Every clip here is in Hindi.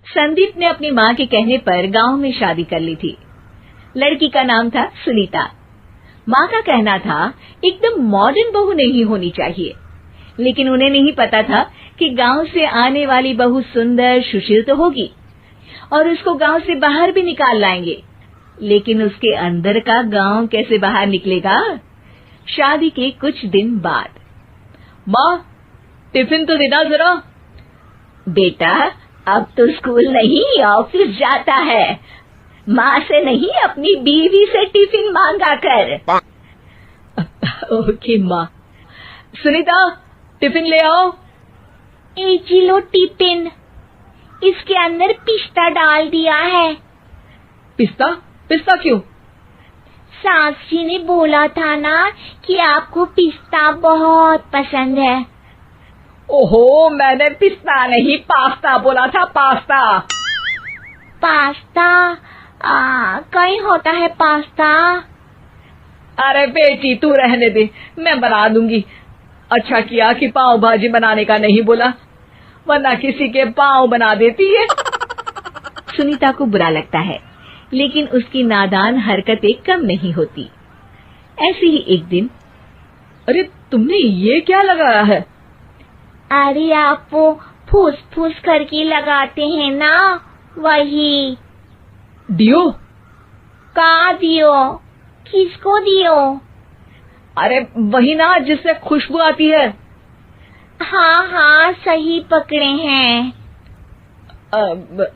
संदीप ने अपनी माँ के कहने पर गांव में शादी कर ली थी। लड़की का नाम था सुनीता। माँ का कहना था एकदम मॉडर्न बहू नहीं होनी चाहिए, लेकिन उन्हें नहीं पता था कि गांव से आने वाली बहू सुंदर सुशील तो होगी और उसको गांव से बाहर भी निकाल लाएंगे, लेकिन उसके अंदर का गांव कैसे बाहर निकलेगा। शादी के कुछ दिन बाद, माँ टिफिन तो देना जरा। बेटा अब तो स्कूल नहीं ऑफिस जाता है, माँ से नहीं अपनी बीवी से टिफिन मांगा कर। ओके माँ। सुनीता टिफिन ले आओ। 1 किलो टिफिन, इसके अंदर पिस्ता डाल दिया है। पिस्ता? पिस्ता क्यों? सास जी ने बोला था ना कि आपको पिस्ता बहुत पसंद है। ओहो, मैंने पिस्ता नहीं पास्ता बोला था, पास्ता। पास्ता? कहीं होता है पास्ता? अरे बेटी तू रहने दे, मैं बना दूंगी। अच्छा किया कि पाव भाजी बनाने का नहीं बोला, वरना किसी के पाव बना देती है। सुनीता को बुरा लगता है, लेकिन उसकी नादान हरकतें कम नहीं होती। ऐसे ही एक दिन, अरे तुमने ये क्या लगाया है? अरे आप वो फूस फूस करके लगाते हैं ना, वही। डियो? का दियो? किसको दियो? अरे वही ना जिससे खुशबू आती है। हाँ सही पकड़े हैं।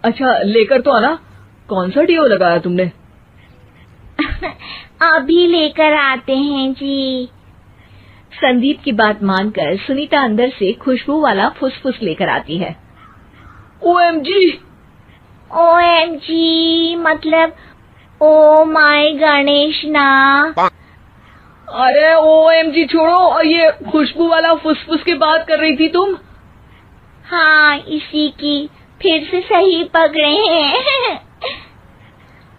अच्छा लेकर तो आना। कौन सा डियो लगाया तुमने? अभी लेकर आते हैं जी। संदीप की बात मानकर सुनीता अंदर से खुशबू वाला फुसफुस लेकर आती है। OMG! OMG मतलब ओ माय गणेश ना। अरे OMG छोड़ो, और ये खुशबू वाला फुसफुस की बात कर रही थी तुम? हाँ इसी की, फिर से सही पकड़े हैं।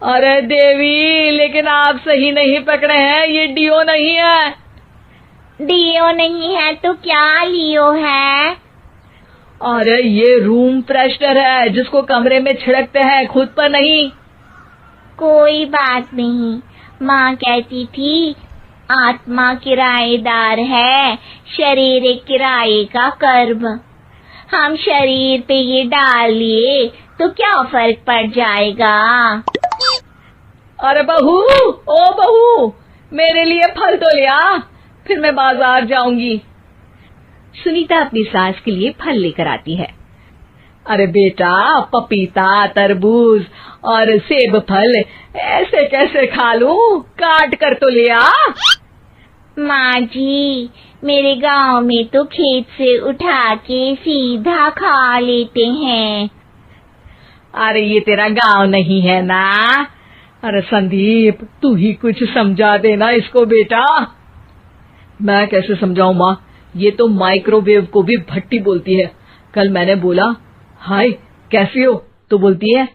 अरे देवी, लेकिन आप सही नहीं पकड़े हैं, ये डियो नहीं है। डियो नहीं है तो क्या लियो है? अरे ये रूम फ्रेशनर है, जिसको कमरे में छिड़कते हैं, खुद पर नहीं। कोई बात नहीं, माँ कहती थी आत्मा किराएदार है, शरीर एक किराए का कर्म। हम शरीर पे ये डाल लिए तो क्या फर्क पड़ जाएगा। अरे बहू, ओ बहू, मेरे लिए फल तो ले आ, फिर मैं बाजार जाऊंगी। सुनीता अपनी सास के लिए फल लेकर आती है। अरे बेटा, पपीता, तरबूज और सेब फल ऐसे कैसे खा लूं? काट कर तो ले आ। माँ जी, मेरे गांव में तो खेत से उठा के सीधा खा लेते हैं। अरे ये तेरा गांव नहीं है ना। अरे संदीप, तू ही कुछ समझा देना इसको बेटा। मैं कैसे समझाऊं माँ, ये तो माइक्रोवेव को भी भट्टी बोलती है। कल मैंने बोला हाय कैसी हो, तो बोलती है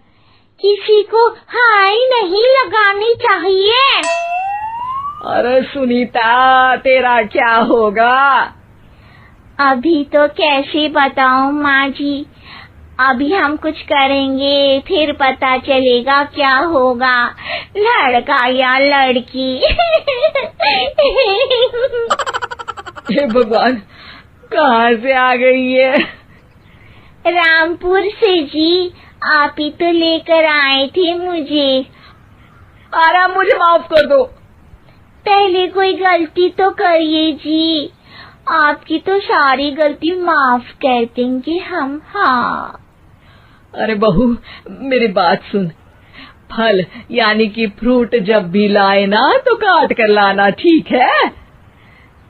किसी को हाय नहीं लगानी चाहिए। अरे सुनीता, तेरा क्या होगा? अभी तो कैसे बताऊं माँ जी, अभी हम कुछ करेंगे फिर पता चलेगा क्या होगा, लड़का या लड़की। हे भगवान, कहाँ से आ गई है? रामपुर से जी, आप ही तो लेकर आए थे मुझे। अरे मुझे माफ कर दो। पहले कोई गलती तो करिए जी, आपकी तो सारी गलती माफ कर देंगे हम। हाँ अरे बहू, मेरी बात सुन। फल यानी कि फ्रूट जब भी लाए ना तो काट कर लाना, ठीक है?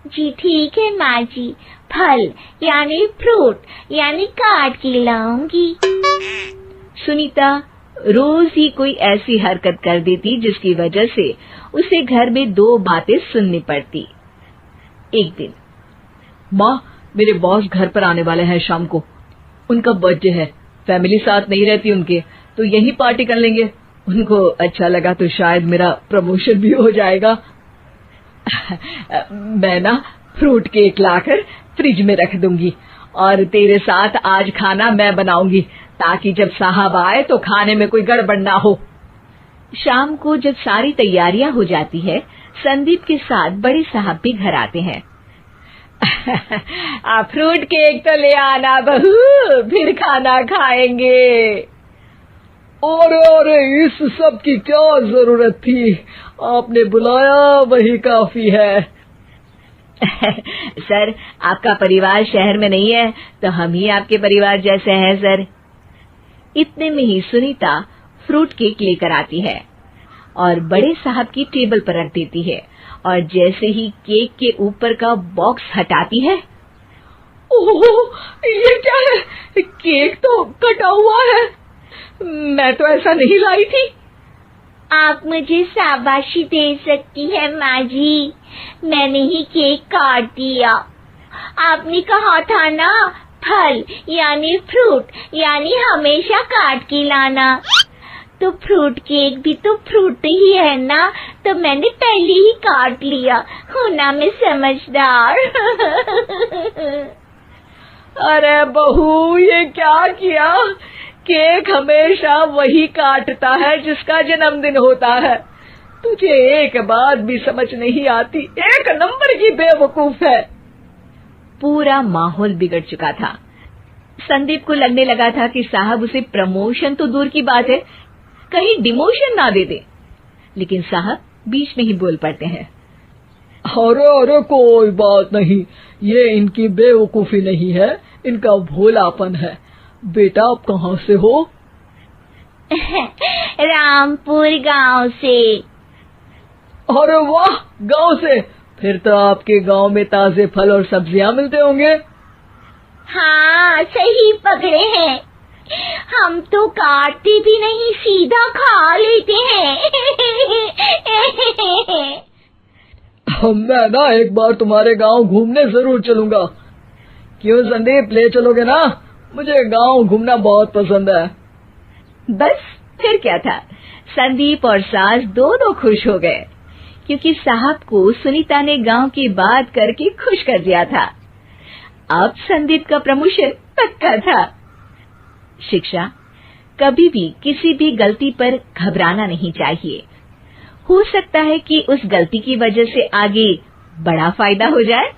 जी ठीक है माँ जी, फल यानी फ्रूट यानी काट के लाऊंगी। सुनीता रोज ही कोई ऐसी हरकत कर देती जिसकी वजह से उसे घर में 2 बातें सुननी पड़ती। एक दिन, माँ मेरे बॉस घर पर आने वाले हैं शाम को, उनका बर्थडे है, फैमिली साथ नहीं रहती उनके, तो यही पार्टी कर लेंगे। उनको अच्छा लगा तो शायद मेरा प्रमोशन भी हो जाएगा। मैं ना फ्रूट केक लाकर फ्रिज में रख दूंगी और तेरे साथ आज खाना मैं बनाऊंगी, ताकि जब साहब आए तो खाने में कोई गड़बड़ ना हो। शाम को जब सारी तैयारियां हो जाती है, संदीप के साथ बड़े साहब भी घर आते हैं। फ्रूट केक तो ले आना बहू, फिर खाना खाएंगे। अरे इस सब की क्या जरूरत थी, आपने बुलाया वही काफी है। सर, आपका परिवार शहर में नहीं है तो हम ही आपके परिवार जैसे हैं सर। इतने में ही सुनीता फ्रूट केक लेकर आती है और बड़े साहब की टेबल पर रख देती है, और जैसे ही केक के ऊपर का बॉक्स हटाती है, ओह, ये क्या है? केक तो कटा हुआ है। मैं तो ऐसा नहीं लाई थी। आप मुझे शाबाशी दे सकती है माँ जी, मैंने ही केक काट दिया। आपने कहा था ना, फल यानी फ्रूट यानी हमेशा काट के लाना, तो फ्रूट केक भी तो फ्रूट ही है ना, तो मैंने पहले ही काट लिया। हूँ ना मैं समझदार। अरे बहू, ये क्या किया? केक हमेशा वही काटता है जिसका जन्मदिन होता है। तुझे एक बात भी समझ नहीं आती, एक नंबर की बेवकूफ है। पूरा माहौल बिगड़ चुका था। संदीप को लगने लगा था कि साहब उसे प्रमोशन तो दूर की बात है, कहीं डिमोशन ना दे दे, लेकिन साहब बीच में ही बोल पड़ते हैं। अरे कोई बात नहीं, ये इनकी बेवकूफी नहीं है, इनका भोलापन है। बेटा आप कहाँ से हो? रामपुर गांव से। अरे वाह, गांव से? फिर तो आपके गांव में ताजे फल और सब्जियां मिलते होंगे। हाँ, सही पकड़े हैं। हम तो काटते भी नहीं, सीधा खा लेते हैं। मैं ना एक बार तुम्हारे गांव घूमने जरूर चलूंगा। क्यों संदीप, ले चलोगे ना? मुझे गांव घूमना बहुत पसंद है। बस फिर क्या था, संदीप और सास दोनों खुश हो गए, क्योंकि साहब को सुनीता ने गांव की बात करके खुश कर दिया था। अब संदीप का प्रमोशन पक्का था। शिक्षा, कभी भी किसी भी गलती पर घबराना नहीं चाहिए। हो सकता है कि उस गलती की वजह से आगे बड़ा फायदा हो जाए।